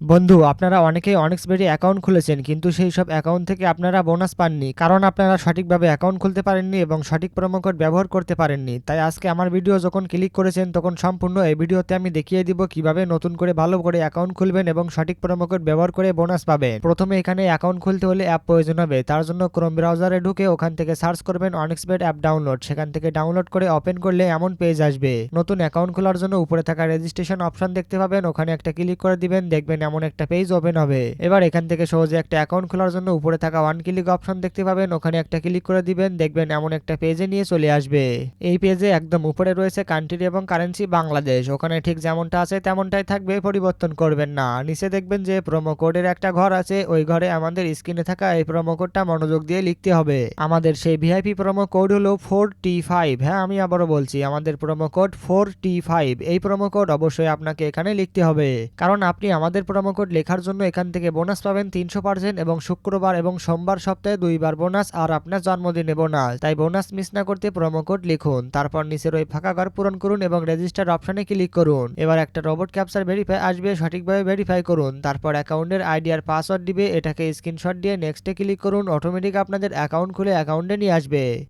বন্ধু, আপনারা অনেকেই অনেক্সবেরি অ্যাকাউন্ট খুলেছেন, কিন্তু সেই সব অ্যাকাউন্ট থেকে আপনারা বোনাস পাননি, কারণ আপনারা সঠিকভাবে অ্যাকাউন্ট খুলতে পারেননি এবং সঠিক প্রোমো কোড ব্যবহার করতে পারেননি। তাই আজকে আমার ভিডিও যখন ক্লিক করেছেন তখন সম্পূর্ণ এই ভিডিওতে আমি দেখিয়ে দিব কিভাবে নতুন করে ভালো করে অ্যাকাউন্ট খুলবেন এবং সঠিক প্রোমো কোড ব্যবহার করে বোনাস পাবেন। প্রথমে এখানে অ্যাকাউন্ট খুলতে হলে অ্যাপ প্রয়োজন হবে। তার জন্য ক্রোম ব্রাউজারে ঢুকে ওখান থেকে সার্চ করবেন অনেক্সবেট অ্যাপ ডাউনলোড। সেখান থেকে ডাউনলোড করে ওপেন করলে এমন পেজ আসবে। নতুন অ্যাকাউন্ট খোলার জন্য উপরে থাকা রেজিস্ট্রেশন অপশন দেখতে পাবেন, ওখানে একটা ক্লিক করে দিবেন, দেখবেন এমন একটা পেজ ওপেন হবে। এবার এখান থেকে সহজে একটা অ্যাকাউন্ট খোলার জন্য উপরে থাকা ওয়ান ক্লিক অপশন দেখতে পাবেন, ওখানে একটা ক্লিক করে দিবেন, দেখবেন এমন একটা পেজে নিয়ে চলে আসবে। এই পেজে একদম উপরে রয়েছে কান্ট্রি এবং কারেন্সি বাংলাদেশ, ওখানে ঠিক যেমনটা আছে তেমনটাই থাকবে, পরিবর্তন করবেন না। নিচে দেখবেন যে প্রোমো কোডের একটা ঘর আছে, ওই ঘরে আমাদের স্ক্রিনে থাকা এই প্রোমো কোডটা মনোযোগ দিয়ে লিখতে হবে। আমাদের সেই ভিআইপি প্রোমো কোড হলো 4T5। হ্যাঁ, আমি আবারও বলছি, আমাদের প্রোমো কোড 4T5। এই প্রোমো কোড অবশ্যই আপনাকে এখানে লিখতে হবে, কারণ আপনি আমাদের প্রোমো কোড লেখার জন্য এখান থেকে বোনাস পাবেন 300% এবং শুক্রবার এবং সোমবার সপ্তাহে 2বার বোনাস, আর আপনার জন্মদিনে বোনাস। তাই বোনাস মিস না করতে প্রোমো কোড লিখুন, তারপর নিচের ওই ফাঁকা ঘর পূরণ করুন এবং রেজিস্টার অপশনে ক্লিক করুন। এবার একটা রোবট ক্যাপচার ভেরিফাই আসবে, সঠিকভাবে ভেরিফাই করুন। তারপর অ্যাকাউন্টের আইডি আর পাসওয়ার্ড দিবে, এটাকে স্ক্রিনশট দিয়ে নেক্সটে ক্লিক করুন। অটোমেটিক আপনাদের অ্যাকাউন্ট খুলে অ্যাকাউন্টে নিয়ে আসবে।